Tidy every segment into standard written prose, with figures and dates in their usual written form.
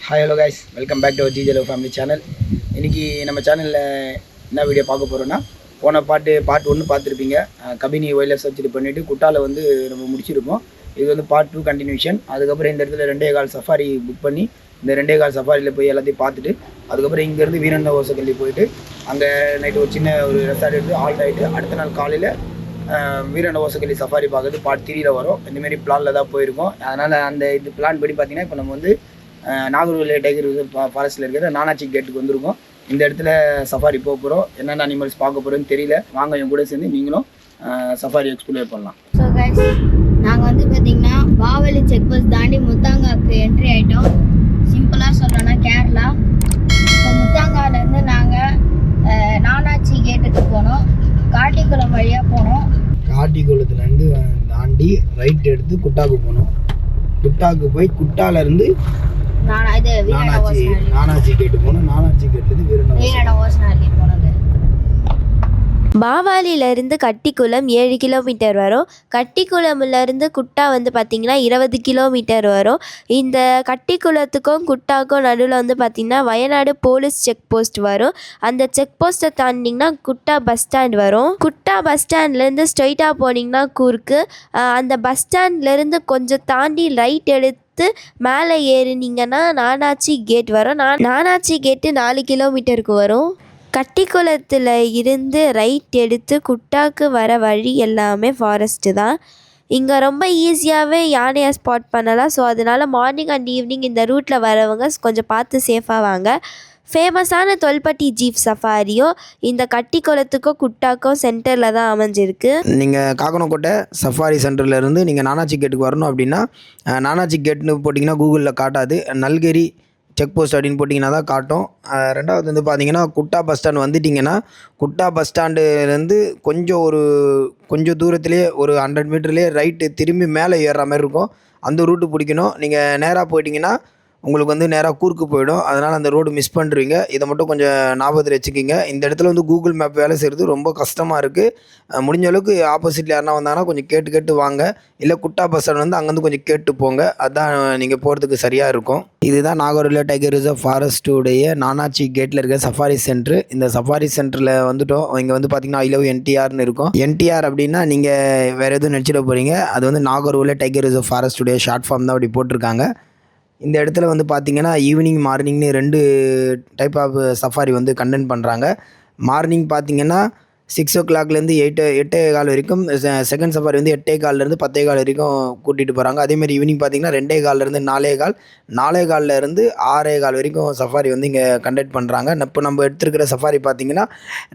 Hi hello guys, welcome back to our GJ love family channel. இன்றைக்கி நம்ம சேனலில் என்ன வீடியோ பார்க்க போகிறோன்னா, போன பார்ட் 1 பார்த்துருப்பீங்க. கபினி ஒயில்ட் லைஃப் சர்ச்சரி பண்ணிவிட்டு குட்டாவில் வந்து நம்ம முடிச்சிருப்போம். இது வந்து பார்ட் 2 கண்டினியூஷன். அதுக்கப்புறம் இந்த இடத்துல 2.25 சஃபாரி புக் பண்ணி இந்த 2.25 சஃபாரியில் போய் எல்லாத்தையும் பார்த்துட்டு அதுக்கப்புறம் இங்கேருந்து வீரண்ட ஓசக்கல்லி போயிட்டு அங்கே நைட்டு ஒரு சின்ன ஒரு ரெசார்ட் எடுத்து ஆல்ட் ஆகிட்டு அடுத்த நாள் காலையில் வீரண்ட ஓசக்கல்லி சஃபாரி பார்க்குறது பார்ட் 3ல் வரும். இந்தமாரி பிளானில் தான் போயிருக்கோம். அதனால் அந்த இது பிளான் படி பார்த்திங்கன்னா இப்போ நம்ம வந்து நாகர்கோவில் டைகர் ரிசர்வ் ஃபாரஸ்ட்டில் இருக்கிற நானாச்சி கேட்டுக்கு வந்திருக்கோம். இந்த இடத்துல சஃபாரி போக போகிறோம். என்னென்ன அனிமல்ஸ் பார்க்க போகிறோன்னு தெரியல. வாங்க என் கூட சேர்ந்து நீங்களும் சஃபாரி எக்ஸ்ப்ளோர் பண்ணலாம். ஸோ கைஸ், நாங்கள் வந்து பார்த்திங்கன்னா பாவலி செக் போஸ்ட் தாண்டி முத்தாங்காவுக்கு என்ட்ரி ஆகிட்டோம். சிம்பிளாக சொல்கிறோன்னா கேரளா. இப்போ முத்தாங்காவிலேருந்து நாங்கள் நானாச்சி கேட்டுக்கு போனோம். காட்டிக்குளம் வழியாக போனோம். காட்டிக்குளத்துலேருந்து தாண்டி ரைட் எடுத்து குட்டாவுக்கு போனோம். குட்டாவுக்கு போய் குட்டாலேருந்து நானாச்சி கேட்டு போனோம். நானாச்சி கேட்டுலேருந்து வீரண்ட ஓசனாலி போனது. பாவாலியிலேருந்து கட்டிக்குளம் 7 கிலோமீட்டர் வரும். கட்டிக்குளம்லேருந்து குட்டா வந்து பார்த்திங்கன்னா 20 கிலோமீட்டர் வரும். இந்த கட்டிக்குளத்துக்கும் குட்டாவுக்கும் நடுவில் வந்து பார்த்திங்கன்னா வயநாடு போலீஸ் செக் போஸ்ட் வரும். அந்த செக் போஸ்ட்டை தாண்டிங்கன்னா குட்டா பஸ் ஸ்டாண்ட் வரும். குட்டா பஸ் ஸ்டாண்ட்லேருந்து ஸ்ட்ரைட்டாக போனீங்கன்னா கூர்க்கு. அந்த பஸ் ஸ்டாண்ட்லேருந்து கொஞ்சம் தாண்டி ரைட் எடுத்து மேலே ஏறினீங்கன்னா நானாச்சி கேட் வரும். நானாச்சி கேட்டு 4 கிலோமீட்டருக்கு வரும். கட்டிக்குளத்தில் இருந்து ரைட் எடுத்து குட்டாக்கு வர வழி எல்லாமே ஃபாரஸ்ட்டு தான். இங்கே ரொம்ப ஈஸியாகவே யானையை ஸ்பாட் பண்ணலாம். ஸோ அதனால் மார்னிங் அண்ட் ஈவினிங் இந்த ரூட்டில் வரவங்க கொஞ்சம் பார்த்து சேஃபாக வாங்க. ஃபேமஸான தொல்பட்டி ஜீப் சஃபாரியோ இந்த கட்டிக்குளத்துக்கோ குட்டாக்கோ சென்டரில் தான் அமைஞ்சிருக்கு. நீங்கள் காக்கனக்கோட்டை சஃபாரி சென்டர்லேருந்து நீங்கள் நானாச்சி கேட்டுக்கு வரணும் அப்படின்னா நானாச்சி கேட்னு போட்டிங்கன்னா கூகுளில் காட்டாது. நல்கேரி செக் போஸ்ட் அப்படின்னு போட்டிங்கன்னா தான் காட்டும். ரெண்டாவது வந்து பார்த்தீங்கன்னா குட்டா பஸ் ஸ்டாண்ட் வந்துட்டிங்கன்னா குட்டா பஸ் ஸ்டாண்டுலேருந்து கொஞ்சம் தூரத்துலேயே ஒரு 100 மீட்டர்லேயே ரைட்டு திரும்பி மேலே ஏறுற மாதிரி இருக்கும். அந்த ரூட்டு பிடிக்கணும். நீங்கள் நேராக போயிட்டிங்கன்னா உங்களுக்கு வந்து நேராக கூர்க்கு போயிடும். அதனால் அந்த ரோடு மிஸ் பண்ணுறீங்க. இதை மட்டும் கொஞ்சம் ஞாபகத்தில் வச்சுக்கிங்க. இந்த இடத்துல வந்து கூகுள் மேப் வேலை செய்கிறது ரொம்ப கஷ்டமாக இருக்குது. முடிஞ்ச அளவுக்கு ஆப்போசிட்டில் யாருனா வந்தாங்கன்னா கொஞ்சம் கேட்டு வாங்க. இல்லை குட்டா பஸ் ஸ்டாண்ட் வந்து அங்கேருந்து கொஞ்சம் கேட்டு போங்க. அதுதான் நீங்கள் போகிறதுக்கு சரியாக இருக்கும். இதுதான் நாகர்கோவில் டைகர் ரிசர்வ் ஃபாரஸ்ட்டுடைய நானாச்சி கேட்டில் இருக்க சஃபாரி சென்ட்ரு. இந்த சஃபாரி சென்டரில் வந்துட்டோம். இங்கே வந்து பார்த்திங்கன்னா ஐ லவ் என்டிஆர்னு இருக்கும். என்டிஆர் அப்படின்னா நீங்கள் வேறு எதுவும் நினச்சிட போகிறீங்க. அது வந்து நாகர்கோவில் டைகர் ரிசர்வ் ஃபாரஸ்ட்டுடைய ஷார்ட் ஃபார்ம் தான் அப்படி போட்டிருக்காங்க. இந்த இடத்துல வந்து பார்த்திங்கன்னா ஈவினிங் மார்னிங்னு 2 டைப் ஆஃப் சஃபாரி வந்து கண்டக்ட் பண்ணுறாங்க. மார்னிங் பார்த்திங்கன்னா 6 o'clockலேருந்து 8:15 வரைக்கும். செகண்ட் சஃபாரி வந்து 8:15லேருந்து 10:15 வரைக்கும் கூட்டிகிட்டு போகிறாங்க. அதேமாதிரி ஈவினிங் பார்த்திங்கன்னா 2:15லேருந்து 4:15, 4:15லேருந்து 6:15 வரைக்கும் சஃபாரி வந்து இங்கே கண்டக்ட் பண்ணுறாங்க. இப்போ நம்ம எடுத்துருக்கிற சஃபாரி பார்த்திங்கன்னா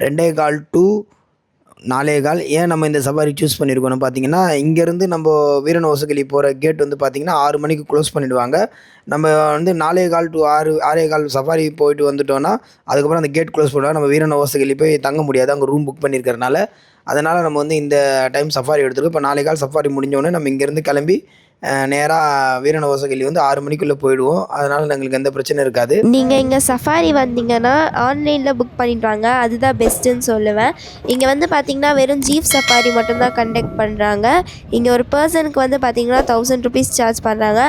2:15 to 4:15. ஏன் நம்ம இந்த சஃபாரி சூஸ் பண்ணியிருக்கோன்னு பார்த்தீங்கன்னா, இங்கேருந்து நம்ம வீரண்ட ஓசக்கல்லி போகிற கேட் வந்து பார்த்திங்கன்னா 6 மணிக்கு க்ளோஸ் பண்ணிவிடுவாங்க. நம்ம வந்து 4:15 to 6:15 சஃபாரி போயிட்டு வந்துட்டோன்னா அதுக்கப்புறம் அந்த கேட் க்ளோஸ் பண்ணுவாங்க. நம்ம வீரண்ட ஓசக்கல்லி போய் தங்க முடியாது, அங்கே ரூம் புக் பண்ணியிருக்கிறனால. அதனால் நம்ம வந்து இந்த டைம் சஃபாரி எடுத்துருக்கோம். இப்போ 4:15 சஃபாரி முடிஞ்சோடனே நம்ம இங்கேருந்து கிளம்பி நேராக வீரண்ட ஓசக்கல்லி வந்து 6 மணிக்குள்ளே போயிடுவோம். அதனால் எங்களுக்கு எந்த பிரச்சனையும் இருக்காது. நீங்கள் இங்கே சஃபாரி வந்தீங்கன்னா ஆன்லைனில் புக் பண்ணிட்டு வாங்க, அதுதான் பெஸ்ட்டுன்னு சொல்லுவேன். இங்கே வந்து பார்த்திங்கன்னா வெறும் ஜீப் சஃபாரி மட்டும்தான் கண்டக்ட் பண்ணுறாங்க. இங்கே ஒரு பர்சனுக்கு வந்து பார்த்திங்கன்னா 1000 rupees சார்ஜ் பண்ணுறாங்க.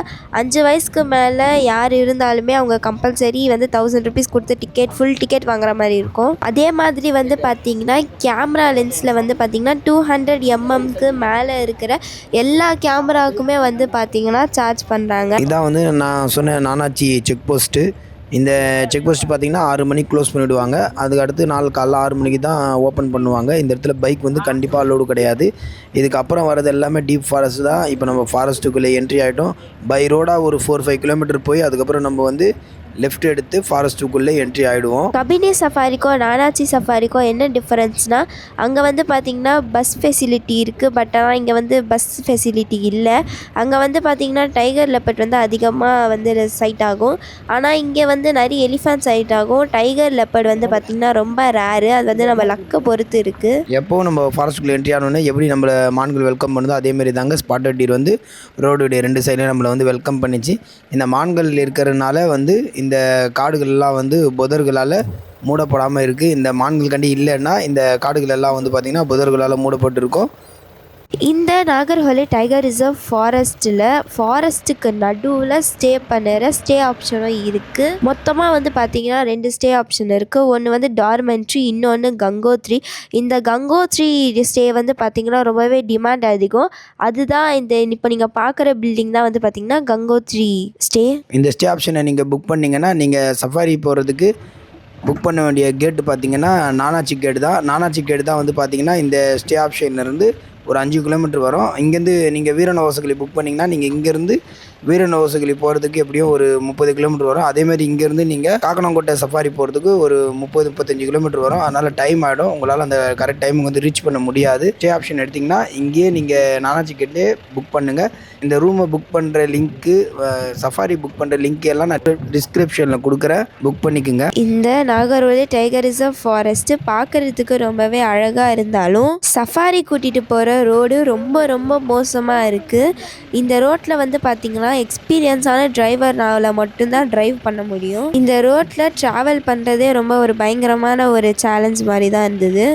5 வயசுக்கு மேலே யார் இருந்தாலுமே அவங்க கம்பல்சரி வந்து 1000 rupees கொடுத்து ஃபுல் டிக்கெட் வாங்குற மாதிரி இருக்கும். அதே மாதிரி வந்து பார்த்திங்கன்னா கேமரா லென்ஸில் வந்து பார்த்திங்கன்னா 200 mmக்கு மேலே இருக்கிற எல்லா கேமராவுக்குமே வந்து பார்த்திங்கன்னா சார்ஜ் பண்ணுறாங்க. இதான் வந்து நான் சொன்ன நானாச்சி செக் போஸ்ட்டு. இந்த செக் போஸ்ட் பார்த்திங்கன்னா 6 மணிக்கு க்ளோஸ் பண்ணிவிடுவாங்க. அதுக்கு அடுத்து காலைல 6 மணிக்கு தான் ஓப்பன் பண்ணுவாங்க. இந்த இடத்துல பைக் வந்து கண்டிப்பாக அலோடு கிடையாது. இதுக்கப்புறம் வரது எல்லாமே டீப் ஃபாரஸ்ட் தான். இப்போ நம்ம ஃபாரஸ்ட்டுக்குள்ளே என்ட்ரி ஆகிட்டோம். பை ரோடாக ஒரு 4-5 கிலோமீட்டர் போய் அதுக்கப்புறம் நம்ம வந்து லெஃப்ட் எடுத்து ஃபாரஸ்ட்டுக்குள்ளே என்ட்ரி ஆகிடுவோம். கபினி சஃபாரிக்கோ நானாச்சி சஃபாரிக்கோ என்ன டிஃப்ரென்ஸ்னால் அங்கே வந்து பார்த்திங்கன்னா பஸ் ஃபெசிலிட்டி இருக்குது. பட் ஆனால் இங்கே வந்து பஸ் ஃபெசிலிட்டி இல்லை. அங்கே வந்து பார்த்திங்கன்னா டைகர் லெப்பர்ட் வந்து அதிகமாக வந்து சைட் ஆகும். ஆனால் இங்கே வந்து நிறைய எலிஃபண்ட் சைட் ஆகும். டைகர் லெப்பர்ட் வந்து பார்த்திங்கன்னா ரொம்ப ரேரு. அது வந்து நம்ம லக்கை பொறுத்து இருக்குது. எப்போவும் நம்ம ஃபாரஸ்ட்டுக்குள்ளே என்ட்ரி ஆனோடனே எப்படி நம்மளை மான்கள் வெல்கம் பண்ணுதோ அதேமாரி தாங்க ஸ்பாட்டட் டீர் வந்து ரோடுடைய 2 சைடில் நம்மளை வந்து வெல்கம் பண்ணிச்சு. இந்த மான்கள் இருக்கிறதுனால வந்து இந்த காடுகள்லாம் வந்து புதர்களால் மூடப்படாமல் இருக்குது. இந்த மான்கள் கண்டி இல்லைன்னா இந்த காடுகள் எல்லாம் வந்து பார்த்திங்கன்னா புதர்களால் மூடப்பட்டிருக்கும். இந்த நாகர்ஹோலி டைகர் ரிசர்வ் ஃபாரஸ்ட்டுக்கு நடுவில் ஸ்டே பண்ணுற ஸ்டே ஆப்ஷனும் இருக்குது. மொத்தமாக வந்து பார்த்திங்கன்னா 2 ஸ்டே ஆப்ஷன் இருக்குது. ஒன்று வந்து டார்மெண்ட்ரி, இன்னொன்று கங்கோத்ரி. இந்த கங்கோத்ரி ஸ்டே வந்து பார்த்திங்கன்னா ரொம்பவே டிமாண்ட் அதிகம். அதுதான் இப்போ நீங்கள் பார்க்குற பில்டிங் தான் வந்து பார்த்திங்கன்னா கங்கோத்ரி ஸ்டே. இந்த ஸ்டே ஆப்ஷனை நீங்கள் புக் பண்ணிங்கன்னா நீங்கள் சஃபாரி போகிறதுக்கு புக் பண்ண வேண்டிய கேட்டு பார்த்தீங்கன்னா நானாச்சி கேட்டு தான். நானாச்சி கேட்டு தான் வந்து பார்த்திங்கன்னா இந்த ஸ்டே ஆப்ஷன்லேருந்து ஒரு 5 கிலோமீட்டர் வரும். இங்கேருந்து நீங்கள் வீரநவசகிரி புக் பண்ணிங்கன்னா நீங்கள் இங்கேருந்து வீரநவசகிரி போகிறதுக்கு எப்படியும் ஒரு 30 கிலோமீட்டர் வரும். அதேமாதிரி இங்கேருந்து நீங்கள் காக்கனங்கோட்டை சஃபாரி போகிறதுக்கு ஒரு 30-35 கிலோமீட்டர் வரும். அதனால் டைம் ஆகிடும். உங்களால் அந்த கரெக்ட் டைமுக்கு வந்து ரீச் பண்ண முடியாது. ஸ்டே ஆப்ஷன் எடுத்திங்கன்னா இங்கேயே நீங்கள் நானாச்சி கேட்லேயே புக் பண்ணுங்கள். இந்த ரூமை புக் பண்ணுற லிங்க்கு, சஃபாரி புக் பண்ணுற லிங்க் எல்லாம் நான் டிஸ்கிரிப்ஷனில் கொடுக்குறேன், புக் பண்ணிக்கோங்க. இந்த நாகர்ஹோலி டைகர் ரிசர்வ் ஃபாரஸ்ட்டு பார்க்குறதுக்கு ரொம்பவே அழகாக இருந்தாலும் சஃபாரி கூட்டிகிட்டு போகிற ரோடு ரொம்ப ரொம்ப மோசமாக இருக்குது. இந்த ரோட்டில் வந்து பார்த்திங்கன்னா எக்ஸ்பீரியன்ஸான டிரைவர்னால் மட்டும்தான் ட்ரைவ் பண்ண முடியும். இந்த ரோட்டில் ட்ராவல் பண்ணுறதே ரொம்ப ஒரு பயங்கரமான ஒரு சேலஞ்ச் மாதிரி தான் இருந்தது.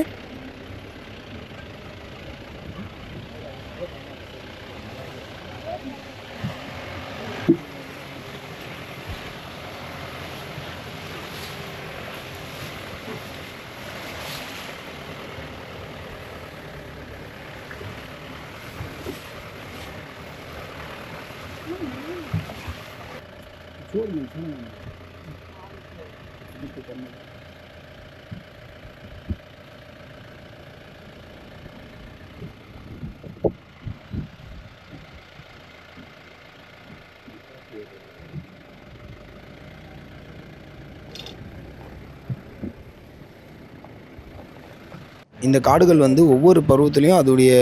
இந்த காடுகள் வந்து ஒவ்வொரு பருவத்துலேயும் அதோடைய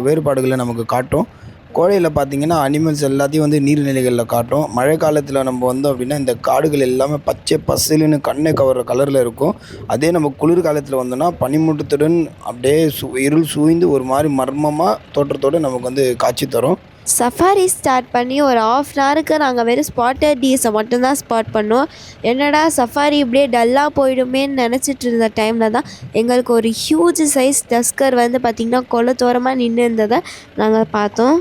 வேறுபாடுகளை நமக்கு காட்டும். கோடையில் பார்த்திங்கன்னா அனிமல்ஸ் எல்லாத்தையும் வந்து நீர்நிலைகளில் காட்டும். மழை காலத்தில் நம்ம வந்தோம் அப்படின்னா இந்த காடுகள் எல்லாமே பச்சை பசுலுன்னு கண்ணை கவர்ற கலரில் இருக்கும். அதே நம்ம குளிர் காலத்தில் வந்தோம்னா பனிமூட்டத்துடன் அப்படியே இருள் சூழ்ந்து ஒரு மாதிரி மர்மமாக தோற்றத்தோடு நமக்கு வந்து காட்சி தரும். சஃபாரி ஸ்டார்ட் பண்ணி ஒரு 1/2 ஹவருக்கு நாங்கள் வெறும் ஸ்பாட்டட் டீஸை மட்டும்தான் ஸ்பாட் பண்ணோம். என்னடா சஃபாரி இப்படியே டல்லாக போயிடுமேன்னு நினச்சிட்டு இருந்த டைமில் தான் எங்களுக்கு ஒரு ஹியூஜ் சைஸ் டஸ்கர் வந்து பார்த்திங்கன்னா கொளத்தோரமாக நின்று இருந்ததை நாங்கள் பார்த்தோம்.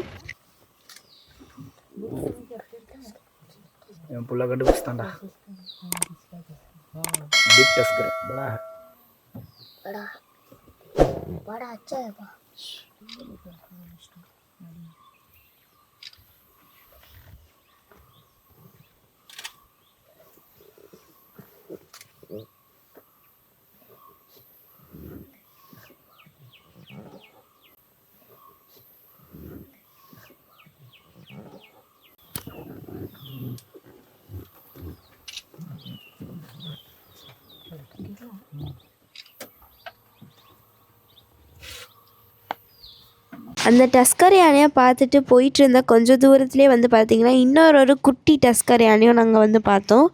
என் புள்ள கண்டுபிடிச்சிட்டான்டா. பிக் டஸ்கர் बड़ा है. बड़ा अच्छा है. அந்த டஸ்கர் யானையை பார்த்துட்டு போயிட்டு இருந்த கொஞ்சம் தூரத்துலேயே வந்து பார்த்திங்கன்னா இன்னொரு குட்டி டஸ்கர் யானையும் நாங்கள் வந்து பார்த்தோம்.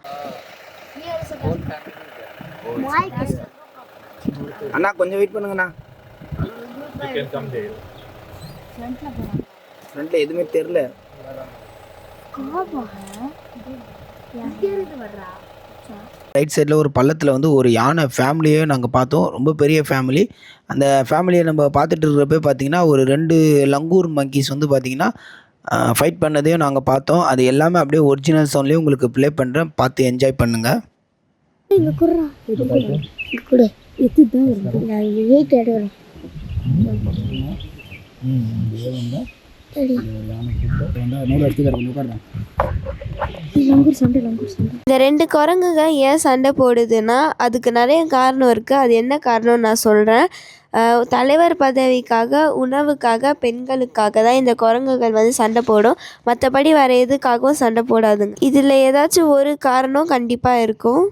அண்ணா கொஞ்சம் வெயிட் பண்ணுங்கண்ணா. ஃப்ரண்ட்ல எதுவுமே தெரியல. ரைட் சைடில் ஒரு பள்ளத்தில் வந்து ஒரு யானை ஃபேமிலியே நாங்கள் பார்த்தோம். ரொம்ப பெரிய ஃபேமிலி. அந்த ஃபேமிலியை நம்ம பார்த்துட்டு இருக்கிறப்ப பார்த்திங்கன்னா ஒரு 2 லங்கூர் மங்கீஸ் வந்து பார்த்திங்கன்னா ஃபைட் பண்ணதையும் நாங்கள் பார்த்தோம். அது எல்லாமே அப்படியே ஒரிஜினல் சவுண்ட்லேயே உங்களுக்கு ப்ளே பண்ணுறேன், பார்த்து என்ஜாய் பண்ணுங்கள். இந்த 2 குரங்குங்க ஏன் சண்டை போடுதுன்னா அதுக்கு நிறைய காரணம் இருக்குது. அது என்ன காரணம்னு நான் சொல்கிறேன். தலைவர் பதவிக்காக, உணவுக்காக, பெண்களுக்காக தான் இந்த குரங்குகள் வந்து சண்டை போடும். மற்றபடி வேறு எதுக்காகவும் சண்டை போடாதுங்க. இதில் ஏதாச்சும் ஒரு காரணம் கண்டிப்பாக இருக்கும்.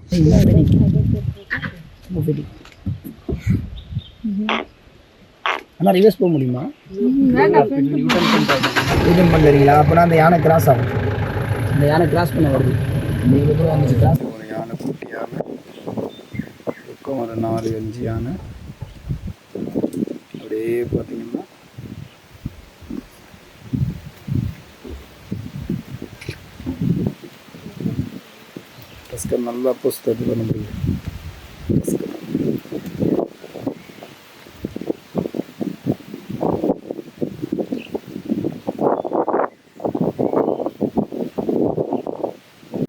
ஆனால் ரிவர்ஸ் போக முடியுமா? ரிட்டர்ன் பண்ணுறீங்களா? அப்போனா அந்த யானை கிராஸ் ஆகும். அந்த யானை கிராஸ் பண்ண வருது. நீங்கள் கூட வந்துச்சு கிராஸ். ஒரு யானை, குட்டி யானை, பக்கம் ஒரு 4-5 யானை. அப்படியே பார்த்தீங்கன்னா டஸ்கர் நல்லா போஸ்ட் அது பண்ண முடியும்.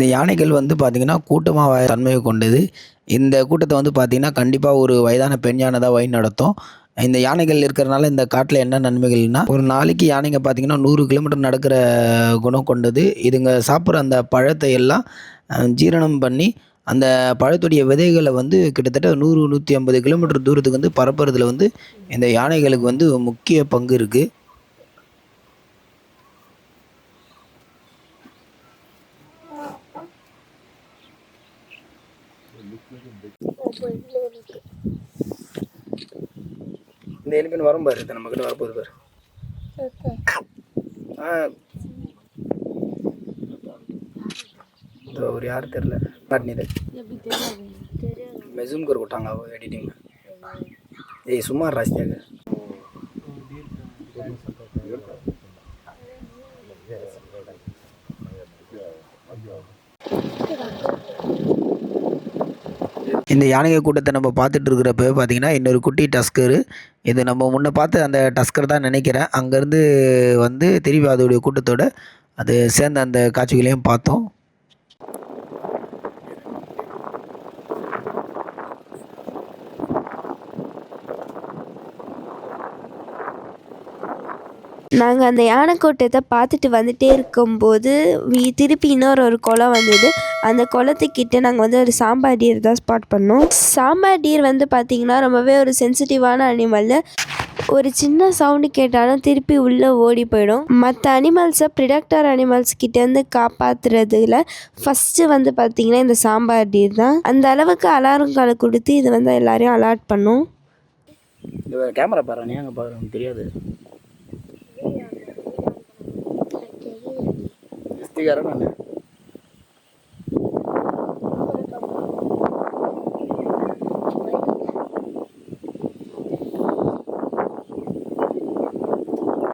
இந்த யானைகள் வந்து பார்த்திங்கன்னா கூட்டமாக தன்மையை கொண்டது. இந்த கூட்டத்தை வந்து பார்த்திங்கன்னா கண்டிப்பாக ஒரு வயதான பெண் யானை தான் வழி நடத்தும். இந்த யானைகள் இருக்கிறனால இந்த காட்டில் என்ன நன்மைகள்னா, ஒரு நாளைக்கு யானைங்க பார்த்திங்கன்னா 100 கிலோமீட்டர் நடக்கிற குணம் கொண்டது. இதுங்க சாப்பிட்ற அந்த பழத்தை எல்லாம் ஜீரணம் பண்ணி அந்த பழத்துடைய விதைகளை வந்து கிட்டத்தட்ட 100, 150 கிலோமீட்டர் தூரத்துக்கு வந்து பரப்புறதுல வந்து இந்த யானைகளுக்கு வந்து முக்கிய பங்கு இருக்குது. இந்த எலிபென்ட் வரும் பாரு, நம்ம கிட்ட வரப்போகுது பாரு. ஒரு யாரும் தெரில மாட்டினது மெசூம் कर விட்டாங்க எடிட்டிங். ஏய் சும்மா ராசியாக இந்த யானைகள் கூட்டத்தை நம்ம பார்த்துட்டு இருக்கிறப்ப பார்த்தீங்கன்னா இன்னொரு குட்டி டஸ்கரு. இது நம்ம முன்ன பார்த்த அந்த டஸ்கர் தான் நினைக்கிறேன். அங்கேருந்து வந்து திரும்பி அதோடைய கூட்டத்தோட அது சேர்ந்த அந்த காட்சிகளையும் பார்த்தோம். நாங்கள் அந்த யானை கூட்டத்தை பார்த்துட்டு வந்துட்டே இருக்கும்போது திருப்பி ஒரு குளம் வந்தது. அந்த குளத்துக்கிட்ட நாங்கள் வந்து ஒரு சாம்பார் டீர் தான் ஸ்பாட் பண்ணோம். சாம்பார் டீர் வந்து பார்த்திங்கன்னா ரொம்பவே ஒரு சென்சிட்டிவான அனிமல். ஒரு சின்ன சவுண்டு கேட்டாலும் திருப்பி உள்ளே ஓடி போயிடும். மற்ற அனிமல்ஸை ப்ரிடக்டர் அனிமல்ஸ் கிட்டேருந்து காப்பாற்றுறதுல ஃபஸ்ட்டு வந்து பார்த்திங்கன்னா இந்த சாம்பார் டீர் தான். அந்த அளவுக்கு அலாரம் காலை கொடுத்து இது வந்து எல்லாரையும் அலர்ட் பண்ணும். கேமரா பாரு, நீ அங்கே பார்க்குறேன் தெரியாது.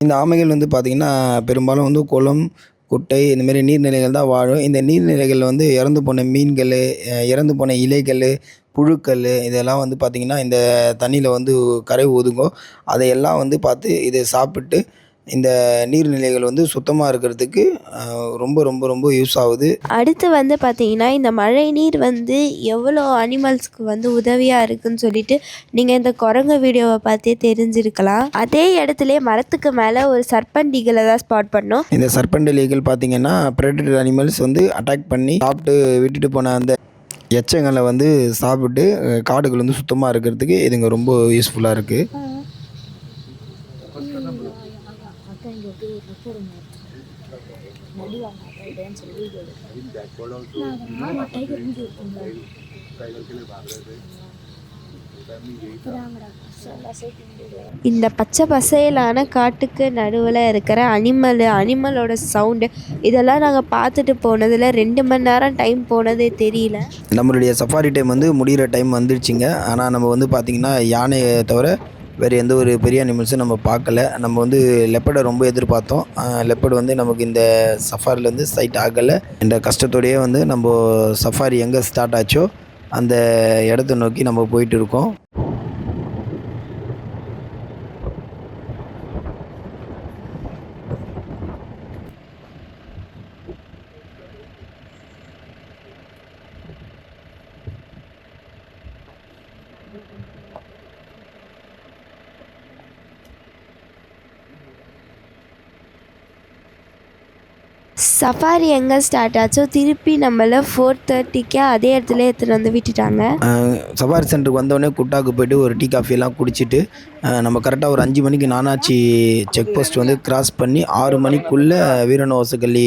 இந்த ஆமைகள் வந்து பார்த்திங்கன்னா பெரும்பாலும் வந்து குளம், குட்டை இந்தமாரி நீர்நிலைகள் தான் வாழும். இந்த நீர்நிலைகளில் வந்து இறந்து போன மீன்கள், இறந்து போன இலைகள், புழுக்கள் இதெல்லாம் வந்து பார்த்திங்கன்னா இந்த தண்ணியில் வந்து கரை ஒதுங்கும். அதையெல்லாம் வந்து பார்த்து இதை சாப்பிட்டு இந்த நீர்நிலைகள் வந்து சுத்தமாக இருக்கிறதுக்கு ரொம்ப ரொம்ப ரொம்ப யூஸ் ஆகுது. அடுத்து வந்து பார்த்திங்கன்னா இந்த மழை நீர் வந்து எவ்வளோ அனிமல்ஸ்க்கு வந்து உதவியாக இருக்குதுன்னு சொல்லிட்டு நீங்கள் இந்த குரங்கு வீடியோவை பார்த்தே தெரிஞ்சிருக்கலாம். அதே இடத்துல மரத்துக்கு மேலே ஒரு சர்பண்ட் தான் ஸ்பாட் பண்ணோம். இந்த சர்பண்ட் ஈகிள் பார்த்திங்கன்னா ப்ரெடேட்டர் அனிமல்ஸ் வந்து அட்டாக் பண்ணி சாப்பிட்டு விட்டுட்டு போன அந்த எச்சங்களை வந்து சாப்பிட்டு காடுகள் வந்து சுத்தமாக இருக்கிறதுக்கு இதுங்க ரொம்ப யூஸ்ஃபுல்லாக இருக்குது. இந்த பச்சை பசையிலான காட்டுக்கு நடுவில் இருக்கிற அனிமலோட சவுண்டு இதெல்லாம் நாங்கள் பார்த்துட்டு போனதில் 2 மணி நேரம் டைம் போனதே தெரியல. நம்மளுடைய சஃபாரி டைம் வந்து முடிகிற டைம் வந்துடுச்சிங்க. ஆனால் நம்ம வந்து பார்த்திங்கன்னா யானையை தவிர வேறு எந்த ஒரு பெரிய அனிமல்ஸும் நம்ம பார்க்கல. நம்ம வந்து லெப்பர்டை ரொம்ப எதிர்பார்த்தோம். லெப்பர்டு வந்து நமக்கு இந்த சஃபாரியில் வந்து சைட் ஆகலை. இந்த கஷ்டத்தோடையே வந்து நம்ம சஃபாரி எங்கே ஸ்டார்ட் ஆச்சோ அந்த இடத்த நோக்கி நம்ம போயிட்டு இருக்கோம். சஃபாரி எங்கே ஸ்டார்ட் ஆச்சோ திருப்பி நம்மளை 4:30க்கே அதே இடத்துல எடுத்துகிட்டு வந்து விட்டுட்டாங்க. சஃபாரி சென்டருக்கு வந்தோடனே குட்டாவுக்கு போய்ட்டு ஒரு டீ காஃபியெல்லாம் குடிச்சிட்டு நம்ம கரெக்டாக ஒரு 5 மணிக்கு நானாச்சி செக் போஸ்ட் வந்து கிராஸ் பண்ணி 6 மணிக்குள்ளே வீரனோசக்கல்லி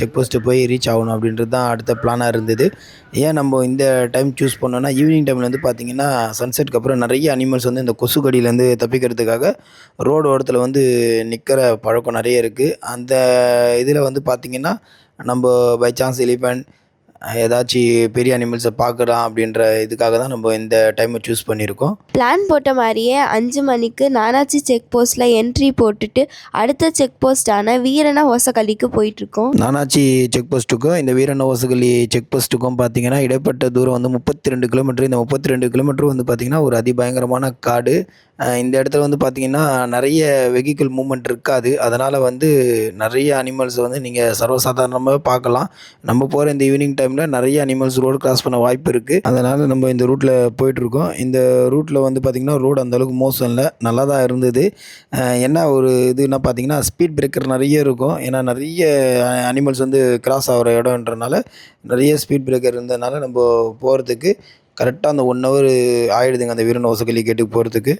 செக் போஸ்ட்டு போய் ரீச் ஆகணும் அப்படின்றது தான் அடுத்த பிளானாக இருந்தது. ஏன் நம்ம இந்த டைம் சூஸ் பண்ணோன்னா ஈவினிங் டைமில் வந்து பார்த்திங்கன்னா சன்செட்டுக்கு அப்புறம் நிறைய அனிமல்ஸ் வந்து இந்த கொசு கடியிலேருந்து தப்பிக்கிறதுக்காக ரோடு ஓரத்தில் வந்து நிற்கிற பழக்கம் நிறைய இருக்குது. அந்த இதில் வந்து பார்த்திங்கன்னா நம்ம பை சான்ஸ் எலிஃபண்ட் ஏதாச்சும் பெரிய அனிமல்ஸை பார்க்கலாம் அப்படின்ற இதுக்காக தான் நம்ம இந்த டைமை சூஸ் பண்ணியிருக்கோம். பிளான் போட்ட மாதிரியே 5 மணிக்கு நானாச்சி செக் போஸ்ட்டில் என்ட்ரி போட்டுட்டு அடுத்த செக் போஸ்ட்டான வீரன ஹொசக்கல்லிக்கு போயிட்டுருக்கோம். நானாச்சி செக் போஸ்ட்டுக்கும் இந்த வீரண்ண ஹொசக்கல்லி செக் போஸ்ட்டுக்கும் பார்த்தீங்கன்னா இடைப்பட்ட தூரம் வந்து 32 கிலோமீட்டர். இந்த 32 கிலோமீட்டர் வந்து பார்த்திங்கன்னா ஒரு அதிபயங்கரமான காடு. இந்த இடத்துல வந்து பார்த்திங்கன்னா நிறைய வெஹிக்கிள் மூவ்மெண்ட் இருக்காது. அதனால் வந்து நிறைய அனிமல்ஸை வந்து நீங்கள் சர்வசாதாரணமாகவே பார்க்கலாம். நம்ம போகிற இந்த ஈவினிங் டைமில் நிறைய அனிமல்ஸ் ரோடு கிராஸ் பண்ண வாய்ப்பு இருக்குது. அதனால் நம்ம இந்த ரூட்டில் போயிட்டுருக்கோம். இந்த ரூட்டில் வந்து பார்த்திங்கன்னா ரோடு அந்தளவுக்கு மோசம் இல்லை, நல்லா தான் இருந்தது. என்ன ஒரு இதுன்னா பார்த்திங்கன்னா ஸ்பீட் பிரேக்கர் நிறைய இருக்கும். ஏன்னா நிறைய அனிமல்ஸ் வந்து கிராஸ் ஆகிற இடம்ன்றனால நிறைய ஸ்பீட் பிரேக்கர் இருந்ததுனால நம்ம போகிறதுக்கு கரெக்டாக அந்த 1 ஹவர் ஆகிடுதுங்க அந்த வீரன் ஹொசக்கல்லி கேட்டுக்கு போகிறதுக்கு.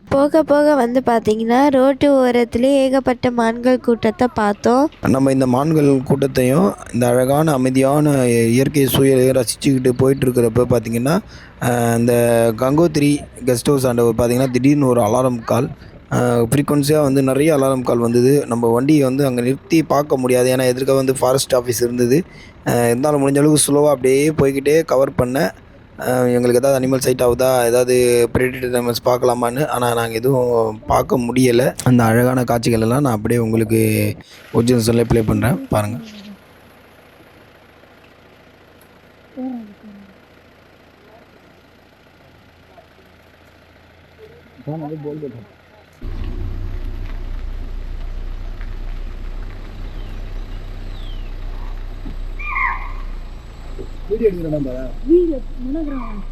போக போக வந்து பார்த்திங்கன்னா ரோட்டு ஓரத்துலேயே ஏகப்பட்ட மான்கள் கூட்டத்தை பார்த்தோம். நம்ம இந்த மான்கள் கூட்டத்தையும் இந்த அழகான அமைதியான இயற்கை சூழலையும் ரசிச்சுக்கிட்டு போயிட்டுருக்கிறப்ப பார்த்திங்கன்னா இந்த கங்கோத்திரி கெஸ்ட் ஹவுஸ் ஆண்ட பார்த்திங்கன்னா திடீர்னு ஒரு அலாரம் கால் ஃப்ரீக்வன்சியாக வந்து நிறைய அலாரம் கால் வந்தது. நம்ம வண்டியை வந்து அங்கே நிறுத்தி பார்க்க முடியாது, ஏன்னா எதிர்க்க வந்து ஃபாரஸ்ட் ஆஃபீஸ் இருந்தது. இருந்தாலும் முடிஞ்ச அளவுக்கு ஸ்லோவாக அப்படியே போய்கிட்டே கவர் பண்ணேன். எங்களுக்கு ஏதாவது அனிமல் சைட் ஆகுதா, ஏதாவது ப்ரெடிட்டர் அனிமல்ஸ் பார்க்கலாமான்னு. ஆனால் நாங்கள் எதுவும் பார்க்க முடியலை. அந்த அழகான காட்சிகள் எல்லாம் நான் அப்படியே உங்களுக்கு ஒரிஜினல் சொல்ல ப்ளே பண்ணுறேன், பாருங்கள். வீடியோ எடுக்கிறேன், வீடியோ மனோகிராம்.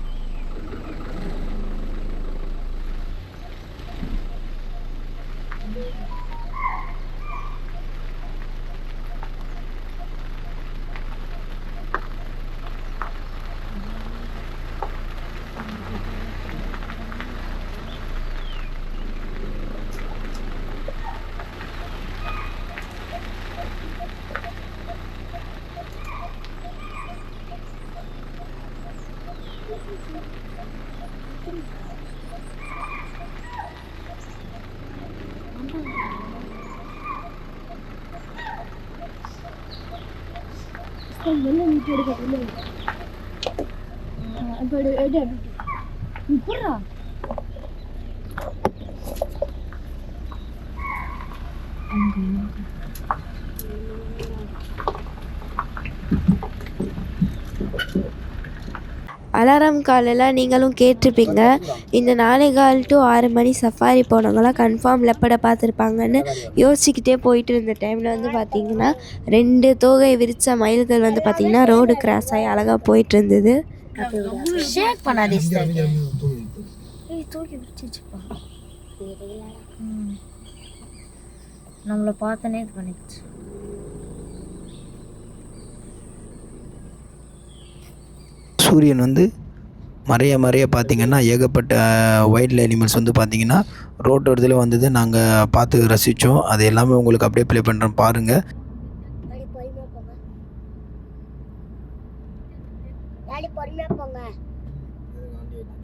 அலாரம் காலெல்லாம் நீங்களும் கேட்டிருப்பீங்க. இந்த 4:15 to 6 மணி சஃபாரி போனவங்களாம் கன்ஃபார்ம் லெப்படை பார்த்துருப்பாங்கன்னு யோசிச்சுக்கிட்டே போயிட்டு இருந்த டைமில் வந்து பார்த்திங்கன்னா 2 தோகை விரித்த மயில்கள் வந்து பார்த்திங்கன்னா ரோடு கிராஸ் ஆகி அழகாக போயிட்டு இருந்தது. நம்மளை பார்த்தனே இது பண்ணிடுச்சு. சூரியன் வந்து மறைய பார்த்திங்கன்னா ஏகப்பட்ட வைல்ட் அனிமல்ஸ் வந்து பார்த்திங்கன்னா ரோட்டு இடத்துல வந்தது நாங்கள் பார்த்து ரசித்தோம். அது எல்லாமே உங்களுக்கு அப்படியே ப்ளே பண்ணுறோம், பாருங்கள்.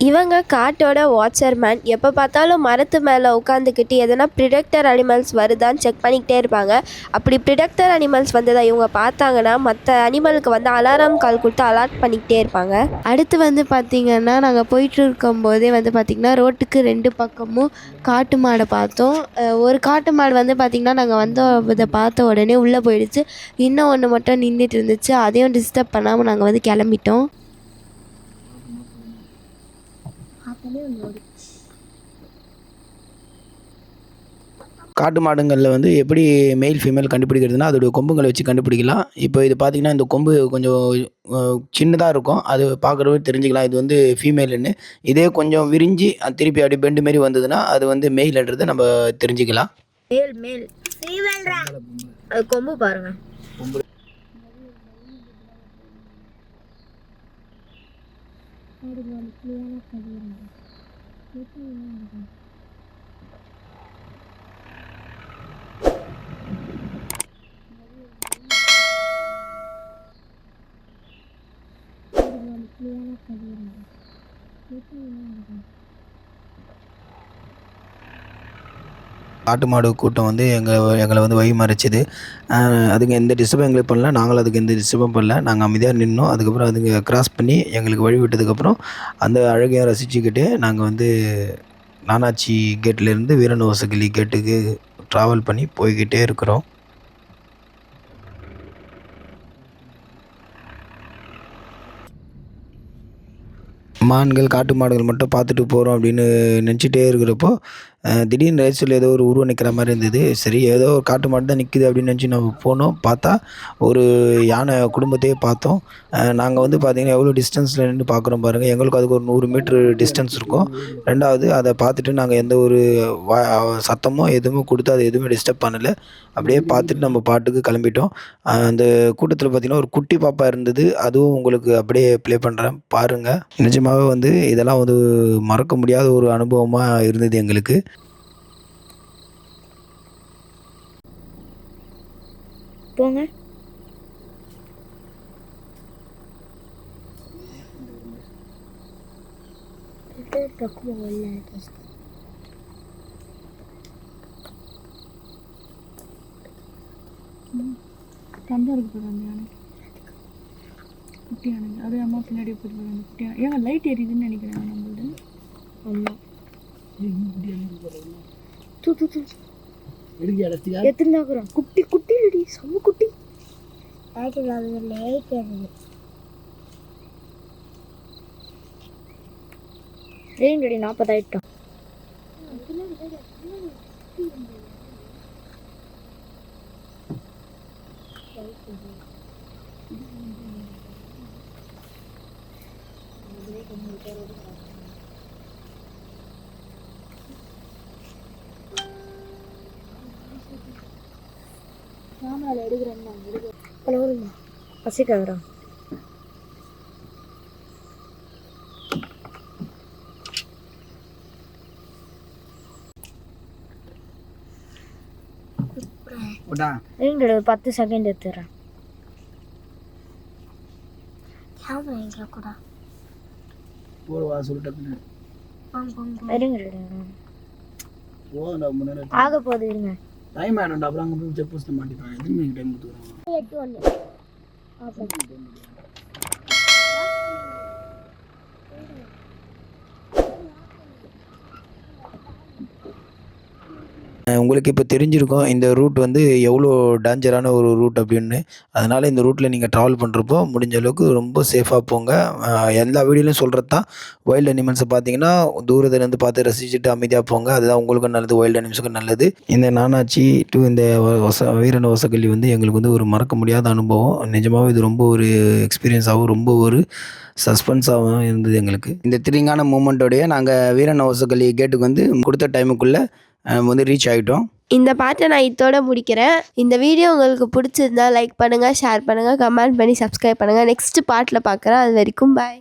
இவங்க காட்டோட வாட்சர்மேன். எப்போ பார்த்தாலும் மரத்து மேலே உட்காந்துக்கிட்டு எதனா ப்ரிடக்டர் அனிமல்ஸ் வருதான்னு செக் பண்ணிக்கிட்டே இருப்பாங்க. அப்படி ப்ரிடக்டர் அனிமல்ஸ் வந்ததை இவங்க பார்த்தாங்கன்னா மற்ற அனிமலுக்கு வந்து அலாரம் கால் கொடுத்து அலர்ட் பண்ணிக்கிட்டே இருப்பாங்க. அடுத்து வந்து பார்த்திங்கன்னா நாங்கள் போயிட்டு இருக்கும்போதே வந்து பார்த்திங்கன்னா ரோட்டுக்கு 2 பக்கமும் காட்டு மாடை பார்த்தோம். ஒரு காட்டு மாடு வந்து பார்த்திங்கன்னா நாங்கள் வந்து இதை பார்த்த உடனே உள்ளே போயிடுச்சு. இன்னும் ஒன்று மட்டும் நின்றுட்டு இருந்துச்சு. அதையும் டிஸ்டர்ப் பண்ணாமல் நாங்கள் வந்து கிளம்பிட்டோம். காட்டு மாடுங்களில் வந்து எப்படி மெயில் ஃபீமேல் கண்டுபிடிக்கிறதுனா அதோடைய கொம்புங்களை வச்சு கண்டுபிடிக்கலாம். இப்போ இது பார்த்திங்கன்னா இந்த கொம்பு கொஞ்சம் சின்னதாக இருக்கும், அது பார்க்குறவே தெரிஞ்சுக்கலாம் இது வந்து ஃபீமேலுன்னு. இதே கொஞ்சம் விரிஞ்சு திருப்பி அப்படி பெண்டு மாரி வந்ததுன்னா அது வந்து மெயில்ன்றதை நம்ம தெரிஞ்சுக்கலாம். மேல் ஃபீமேல்ரா, அது கொம்பு பாருங்க. காட்டு மாடு கூட்டம் வந்து எங்களை வந்து வழி மறைச்சிது. அதுங்க எந்த டிஸ்டர்பும் எங்களுக்கு பண்ணல. நாங்களும் அதுக்கு எந்த டிஸ்டர்பும் பண்ணல. நாங்கள் அமைதியாக நின்னோம். அதுக்கப்புறம் அதுங்க கிராஸ் பண்ணி எங்களுக்கு வழி விட்டதுக்கப்புறம் அந்த அழகையும் ரசிச்சுக்கிட்டு நாங்கள் வந்து நானாச்சி கேட்லேருந்து வீரநோசகிரி கேட்டுக்கு ட்ராவல் பண்ணி போய்கிட்டே இருக்கிறோம். மான்கள், காட்டு மாடுகள் மட்டும் பார்த்துட்டு போகிறோம் அப்படின்னு நினச்சிட்டே இருக்கிறப்போ திடீர்னு ரைட் ஏதோ ஒரு உருவம் நிற்கிற மாதிரி இருந்தது. சரி ஏதோ ஒரு காட்டு மாடு தான் நிற்குது அப்படின்னு நினச்சி நம்ம போனோம். பார்த்தா ஒரு யானை குடும்பத்தையே பார்த்தோம். நாங்கள் வந்து பார்த்திங்கன்னா எவ்வளோ டிஸ்டன்ஸில் நின்று பார்க்குறோம் பாருங்கள். எங்களுக்கு அதுக்கு ஒரு 100 மீட்ரு டிஸ்டன்ஸ் இருக்கும். ரெண்டாவது அதை பார்த்துட்டு நாங்கள் எந்த ஒரு சத்தமோ எதுவுமே கொடுத்து அதை எதுவுமே டிஸ்டர்ப் பண்ணலை. அப்படியே பார்த்துட்டு நம்ம பாட்டுக்கு கிளம்பிட்டோம். அந்த கூட்டத்தில் பார்த்திங்கன்னா ஒரு குட்டி பாப்பா இருந்தது. அதுவும் உங்களுக்கு அப்படியே ப்ளே பண்ணுறேன் பாருங்கள். நிஜமாகவே வந்து இதெல்லாம் வந்து மறக்க முடியாத ஒரு அனுபவமாக இருந்தது எங்களுக்கு. போங்க. தந்தம் இருக்கு பாரு அந்த யானை, குட்டி யானை. அது அம்மா பின்னாடி போட்டு போகிற அந்த குட்டி யானை. ஏங்க லைட் எரியுதுன்னு நினைக்கிறேன் நம்மளது. ஆமாம். எத்தனை குட்டி குட்டி ரெடி செம்ம குட்டி. ரெடி 40 ஆயிட்டோம். கேமராவில் எடுக்கிறேன் பசிக்காதரா. இருங்க 10 செகண்ட் எடுத்துறேன். ஆக போகுது இருங்க. டைம் ஆகிடும்டா. அப்புறம் அங்கே போய் செக் போஸ்ட்டில் மாட்டிப்பாங்க. எதுவுமே டைம் கொடுத்துக்குறாங்க. உங்களுக்கு இப்போ தெரிஞ்சிருக்கும் இந்த ரூட் வந்து எவ்வளோ டேஞ்சரான ஒரு ரூட் அப்படின்னு. அதனால் இந்த ரூட்டில் நீங்கள் ட்ராவல் பண்ணுறப்போ முடிஞ்ச அளவுக்கு ரொம்ப சேஃபாக போங்க. எல்லா வீடியோலையும் சொல்கிறது தான். வைல்டு அனிமல்ஸை பார்த்தீங்கன்னா தூரத்துலேருந்து பார்த்து ரசிச்சுட்டு அமைதியாக போங்க. அதுதான் உங்களுக்கும் நல்லது, வைல்டு அனிமல்ஸுக்கும் நல்லது. இந்த நானாச்சி டு இந்த வீரநோசகிரி வந்து எங்களுக்கு வந்து ஒரு மறக்க முடியாத அனுபவம். நிஜமாகவே இது ரொம்ப ஒரு எக்ஸ்பீரியன்ஸாகவும் ரொம்ப ஒரு சஸ்பென்ஸாகவும் இருந்தது எங்களுக்கு. இந்த த்ரில்லிங்கான மூமெண்ட்டோடைய நாங்கள் வீரநோசகிரி கேட்டுக்கு வந்து கொடுத்த டைமுக்குள்ளே வந்து ரீச் ஆகிட்டோம். இந்த பாட்டை நான் இதோட முடிக்கிறேன். இந்த வீடியோ உங்களுக்கு பிடிச்சிருந்தா லைக் பண்ணுங்கள், ஷேர் பண்ணுங்கள், கமெண்ட் பண்ணி சப்ஸ்கிரைப் பண்ணுங்கள். நெக்ஸ்ட் பார்ட்டில் பார்க்குறேன். அது வரைக்கும் பாய்.